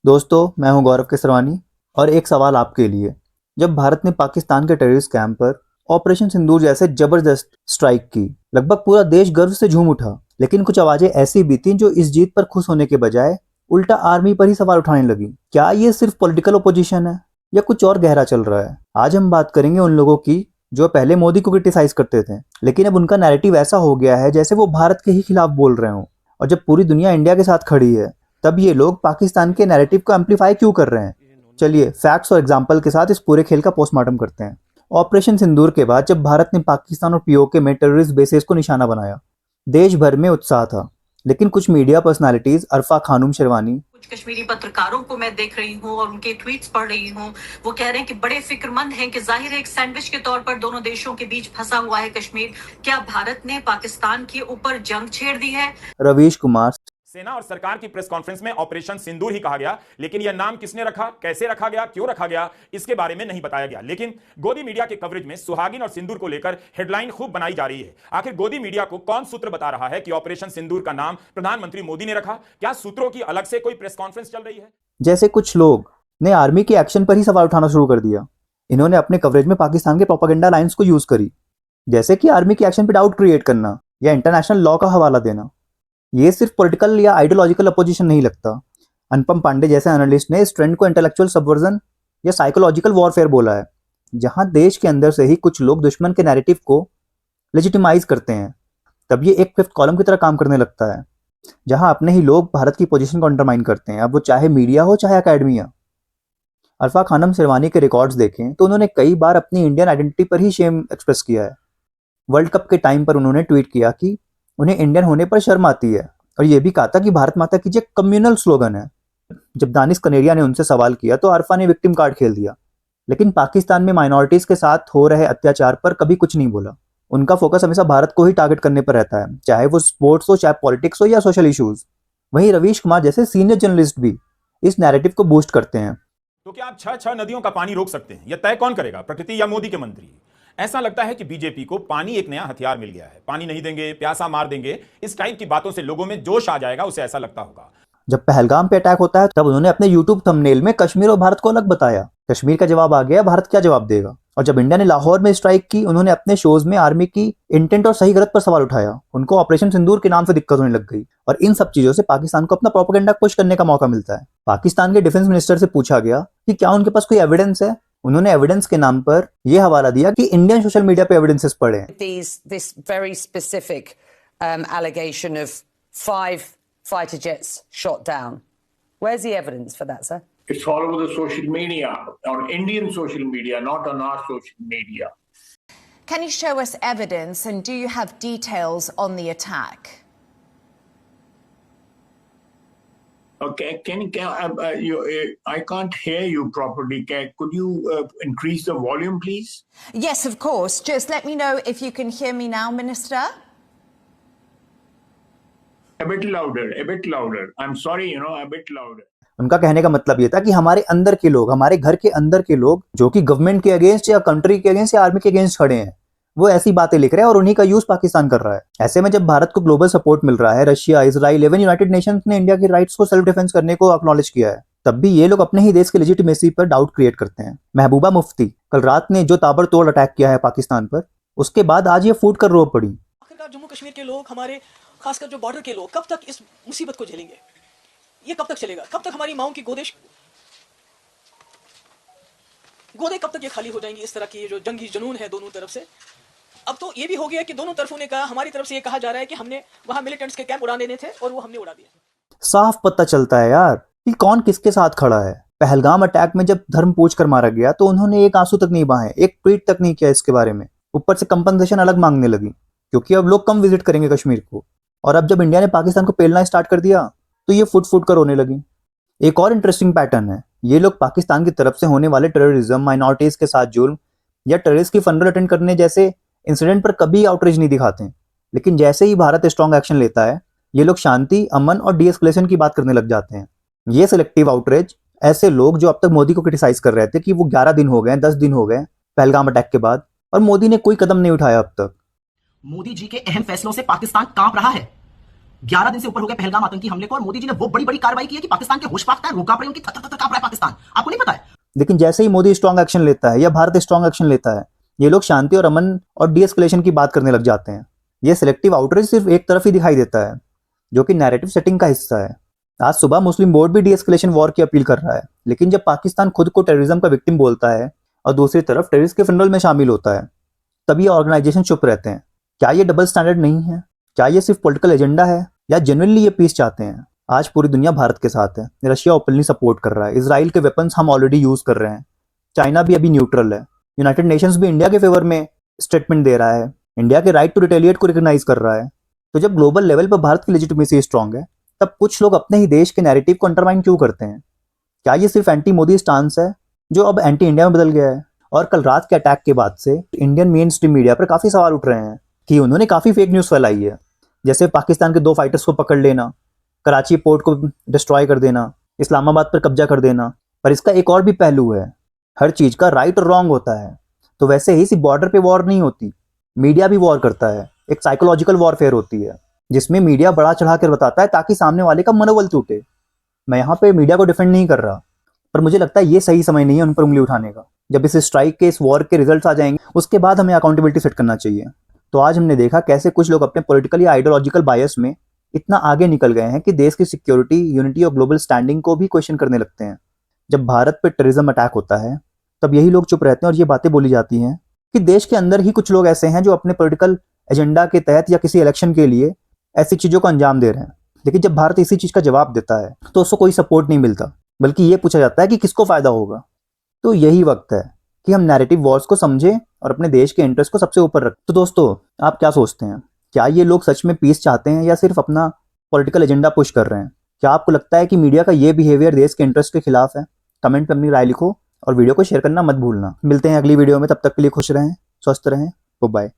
दोस्तों, मैं हूं गौरव केसरवानी और एक सवाल आपके लिए। जब भारत ने पाकिस्तान के टेररिस्ट कैंप पर ऑपरेशन सिंदूर जैसे जबरदस्त स्ट्राइक की, लगभग पूरा देश गर्व से झूम उठा। लेकिन कुछ आवाजें ऐसी भी थीं जो इस जीत पर खुश होने के बजाय उल्टा आर्मी पर ही सवाल उठाने लगी। क्या ये सिर्फ पॉलिटिकल ओपोजिशन है या कुछ और गहरा चल रहा है? आज हम बात करेंगे उन लोगों की जो पहले मोदी को क्रिटिसाइज करते थे, लेकिन अब उनका नैरेटिव ऐसा हो गया है जैसे वो भारत के ही खिलाफ बोल रहे हों। और जब पूरी दुनिया इंडिया के साथ खड़ी है, तब ये लोग पाकिस्तान के नैरेटिव को एम्पलीफाई क्यों कर रहे हैं? चलिए फैक्ट्स और एग्जाम्पल के साथ इस पूरे खेल का पोस्टमार्टम करते हैं। ऑपरेशन सिंदूर के बाद जब भारत ने पाकिस्तान और पीओके में टेररिस्ट बेसेस को निशाना बनाया, देश भर में उत्साह था। लेकिन कुछ मीडिया पर्सनालिटीज, अरफा खानूम शेरवानी, कुछ कश्मीरी पत्रकारों को मैं देख रही हूँ और उनके ट्वीट्स पढ़ रही हूँ। वो कह रहे हैं कि बड़े फिक्रमंद हैं कि जाहिर है एक सैंडविच के तौर पर दोनों देशों के बीच फंसा हुआ है कश्मीर। क्या भारत ने पाकिस्तान के ऊपर जंग छेड़ दी है? रवीश कुमार, सेना और सरकार की प्रेस कॉन्फ्रेंस में ऑपरेशन सिंदूर ही कहा गया, लेकिन यह नाम किसने रखा, कैसे रखा गया, क्यों रखा गया, इसके बारे में नहीं बताया गया। लेकिन गोदी मीडिया के कवरेज में सुहागिन और सिंदूर को लेकर हेडलाइन खूब बनाई जा रही है। आखिर गोदी मीडिया को कौन सूत्र बता रहा है कि ऑपरेशन सिंदूर का नाम प्रधानमंत्री मोदी ने रखा? क्या सूत्रों की अलग से कोई प्रेस कॉन्फ्रेंस चल रही है? जैसे कुछ लोग ने आर्मी के एक्शन पर ही सवाल उठाना शुरू कर दिया। इन्होंने अपने कवरेज में पाकिस्तान के प्रोपागेंडा लाइंस को यूज करी, जैसे कि आर्मी के एक्शन पर डाउट क्रिएट करना या इंटरनेशनल लॉ का हवाला देना। ये सिर्फ पॉलिटिकल या आइडियोलॉजिकल अपोजिशन नहीं लगता। अनुपम पांडे जैसे एनालिस्ट ने इस ट्रेंड को इंटेलेक्चुअल सबवर्जन या साइकोलॉजिकल वॉरफेयर बोला है, जहां देश के अंदर से ही कुछ लोग दुश्मन के नैरेटिव को लेजिटिमाइज करते हैं। तब ये एक फिफ्थ कॉलम की तरह काम करने लगता है, जहां अपने ही लोग भारत की पोजीशन को अंडरमाइन करते हैं, अब वो चाहे मीडिया हो चाहे अकेडमिया। अरफा खानम शेरवानी के रिकॉर्ड्स देखें तो उन्होंने कई बार अपनी इंडियन आइडेंटिटी पर ही शेम एक्सप्रेस किया है। वर्ल्ड कप के टाइम पर उन्होंने ट्वीट किया कि उन्हें इंडियन होने पर शर्म आती है, और यह भी कहा था कि भारत माता की जय कम्युनल स्लोगन है। जब दानिश कनेरिया ने उनसे सवाल किया तो अरफा ने विक्टिम कार्ड खेल दिया, लेकिन पाकिस्तान में माइनॉरिटीज के साथ हो रहे अत्याचार पर कभी कुछ नहीं बोला। उनका फोकस हमेशा भारत को ही टारगेट करने पर रहता है, चाहे वो स्पोर्ट्स हो, चाहे पॉलिटिक्स हो या सोशल इश्यूज। वहीं रवीश कुमार जैसे सीनियर जर्नलिस्ट भी इस नैरेटिव को बूस्ट करते हैं। तो क्या आप छह छह नदियों का पानी रोक सकते हैं? यह तय कौन करेगा, प्रकृति या मोदी के मंत्री? ऐसा लगता है कि बीजेपी को पानी एक नया हथियार मिल गया है। पानी नहीं देंगे, प्यासा मार देंगे, इस टाइप की बातों से लोगों में जोश आ जाएगा, उसे ऐसा लगता होगा। जब पहलगाम पे अटैक होता है, तब उन्होंने अपने यूट्यूब थंबनेल में कश्मीर और भारत को अलग बताया। कश्मीर का जवाब आ गया, भारत क्या जवाब देगा? और जब इंडिया ने लाहौर में स्ट्राइक की, उन्होंने अपने शोज में आर्मी की इंटेंट और सही गलत पर सवाल उठाया। उनको ऑपरेशन सिंदूर के नाम से दिक्कत होने लग गई, और इन सब चीजों से पाकिस्तान को अपना प्रोपेगेंडा पुश करने का मौका मिलता है। पाकिस्तान के डिफेंस मिनिस्टर से पूछा गया कि क्या उनके पास कोई एविडेंस है। उन्होंने एविडेंस के नाम पर यह हवाला दिया कि इंडियन सोशल मीडिया पे एविडेंसेस पड़े हैं। This very specific allegation of 5 fighter jets shot down. Where's the evidence for that, sir? It's all over the social media, on Indian social media, not on our social media. Can you show us evidence, and do you have details on the attack? Okay, I can't hear you properly. Could you increase the volume, please? Yes, of course. Just let me know if you can hear me now, Minister. A bit louder, a bit louder. I'm sorry, a bit louder. उनका कहने का मतलब ये था कि हमारे अंदर के लोग, हमारे घर के अंदर के लोग जो कि गवर्नमेंट के अगेंस्ट या कंट्री के अगेंस्ट या आर्मी के अगेंस्ट खड़े हैं, वो ऐसी बातें लिख रहे हैं और उन्हीं का यूज पाकिस्तान कर रहा है। ऐसे में जब भारत को ग्लोबल सपोर्ट मिल रहा है, Russia, Israel, even United Nations ने इंडिया के राइट्स को सेल्फ डिफेंस करने को एक्नॉलेज किया है, तब भी ये लोग अपने ही देश के लेजिटिमेसी पर डाउट क्रिएट करते हैं। महबूबा मुफ्ती कल रात ने जो ताबड़तोड़ अटैक किया है पाकिस्तान पर, उसके बाद आज ये फूट कर रो पड़ी। आखिरकार जम्मू कश्मीर के लोग, हमारे खासकर जो बॉर्डर के लोग, कब तक इस मुसीबत को झेलेंगे? ये कब तक चलेगा? कब तक हमारी माओं की गोदे कब तक ये खाली हो जाएंगी? इस तरह की जो जंगी जुनून है दोनों तरफ से। अब तो ये भी हो गया कि दोनों तरफों ने कहा, हमारी तरफ से ये कहा जा रहा है कि हमने वहां मिलिटेंट्स के कैंप उड़ा देने थे और वो हमने उड़ा दिए। साफ पता चलता है यार कि कौन किसके साथ खड़ा है। पहलगाम अटैक में जब धर्म पूछ कर मारा गया तो उन्होंने एक आंसू तक नहीं बहाए, एक ट्वीट तक नहीं किया इसके बारे में। ऊपर से कंपनसेशन अलग मांगने लगी, क्योंकि अब लोग कम विजिट करेंगे कश्मीर को। और अब जब इंडिया ने पाकिस्तान को पेलना स्टार्ट कर दिया तो ये फुट फुट कर रोने लगी। एक और इंटरेस्टिंग पैटर्न है, ये लोग पाकिस्तान की तरफ से होने वाले टेररिज्म, माइनॉरिटीज के साथ जुल्म या टेररिस्ट की फनरल अटेंड करने जैसे इंसिडेंट पर कभी आउटरीच नहीं दिखाते, लेकिन जैसे ही भारत स्ट्रॉन्ग एक्शन लेता है, ये लोग शांति, अमन और डीएस्केलेशन की बात करने लग जाते हैं। ये सिलेक्टिव आउटरीच ऐसे लोग जो अब तक मोदी को क्रिटिसाइज कर रहे थे कि वो 11 दिन हो गए, 10 दिन हो गए पहलगाम अटैक के बाद, और मोदी ने कोई कदम नहीं उठाया अब तक। मोदी जी के अहम फैसलों से पाकिस्तान कांप रहा है। 11 दिन से ऊपर हो गए पहलगाम आतंकी हमले को और मोदी जी ने वो बड़ी बड़ी कार्रवाई की है कि पाकिस्तान के होश फाख्ता है, रोका पड़े उनकी कांप रहा है पाकिस्तान। आपको नहीं पता है? लेकिन जैसे ही मोदी स्ट्रांग एक्शन लेता है या भारत स्ट्रांग एक्शन लेता है, ये लोग शांति और अमन और डीएस्केलेशन की बात करने लग जाते हैं। ये सिलेक्टिव आउटरीच सिर्फ एक तरफ ही दिखाई देता है, जो कि नैरेटिव सेटिंग का हिस्सा है। आज सुबह मुस्लिम बोर्ड भी डीएस्केलेशन वॉर की अपील कर रहा है, लेकिन जब पाकिस्तान खुद को टेररिज्म का विक्टिम बोलता है और दूसरी तरफ टेररिस्ट के फनरल में शामिल होता है, तब ये ऑर्गेनाइजेशन चुप रहते हैं। क्या ये डबल स्टैंडर्ड नहीं है? क्या ये सिर्फ पॉलिटिकल एजेंडा है या जेन्युइनली ये पीस चाहते हैं? आज पूरी दुनिया भारत के साथ है, रशिया ओपनली सपोर्ट कर रहा है, इजराइल के वेपन्स हम ऑलरेडी यूज कर रहे हैं, चाइना भी अभी न्यूट्रल है, यूनाइटेड नेशंस भी इंडिया के फेवर में स्टेटमेंट दे रहा है, इंडिया के राइट टू रिटेलिएट को रिकॉग्नाइज कर रहा है। तो जब ग्लोबल लेवल पर भारत की लेजिटिमेसी स्ट्रांग है, तब कुछ लोग अपने ही देश के नैरेटिव को अंडरमाइन क्यों करते हैं? क्या ये सिर्फ एंटी मोदी स्टांस है जो अब एंटी इंडिया में बदल गया है? और कल रात के अटैक के बाद से इंडियन मेन स्ट्रीम मीडिया पर काफी सवाल उठ रहे हैं कि उन्होंने काफी फेक न्यूज फैलाई है, जैसे पाकिस्तान के 2 फाइटर्स को पकड़ लेना, कराची पोर्ट को डिस्ट्रॉय कर देना, इस्लामाबाद पर कब्जा कर देना। पर इसका एक और भी पहलू है, हर चीज का राइट और रॉन्ग होता है। तो वैसे ही सिर्फ बॉर्डर पे वॉर नहीं होती, मीडिया भी वॉर करता है, एक साइकोलॉजिकल वॉरफेयर होती है, जिसमें मीडिया बड़ा चढ़ा कर बताता है ताकि सामने वाले का मनोबल टूटे। मैं यहाँ पे मीडिया को डिफेंड नहीं कर रहा, पर मुझे लगता है ये सही समय नहीं है उन पर उंगली उठाने का। जब इस स्ट्राइक के, इस वॉर के रिजल्ट्स आ जाएंगे, उसके बाद हमें अकाउंटेबिलिटी सेट करना चाहिए। तो आज हमने देखा कैसे कुछ लोग अपने पॉलिटिकल या आइडियोलॉजिकल बायस में इतना आगे निकल गए हैं कि देश की सिक्योरिटी, यूनिटी और ग्लोबल स्टैंडिंग को भी क्वेश्चन करने लगते हैं। जब भारत पर टेररिज्म अटैक होता है, तब यही लोग चुप रहते हैं और ये बातें बोली जाती हैं कि देश के अंदर ही कुछ लोग ऐसे हैं जो अपने पॉलिटिकल एजेंडा के तहत या किसी इलेक्शन के लिए ऐसी चीजों को अंजाम दे रहे हैं। लेकिन जब भारत इसी चीज का जवाब देता है तो उसको कोई सपोर्ट नहीं मिलता, बल्कि ये पूछा जाता है कि किसको फायदा होगा। तो यही वक्त है कि हम नैरेटिव वॉर्स को समझें और अपने देश के इंटरेस्ट को सबसे ऊपर रखें। तो दोस्तों, आप क्या सोचते हैं? क्या ये लोग सच में पीस चाहते हैं या सिर्फ अपना पॉलिटिकल एजेंडा पुश कर रहे हैं? क्या आपको लगता है कि मीडिया का ये बिहेवियर देश के इंटरेस्ट के खिलाफ है? कमेंट में अपनी राय लिखो और वीडियो को शेयर करना मत भूलना। मिलते हैं अगली वीडियो में, तब तक के लिए खुश रहें, स्वस्थ रहें, बाय।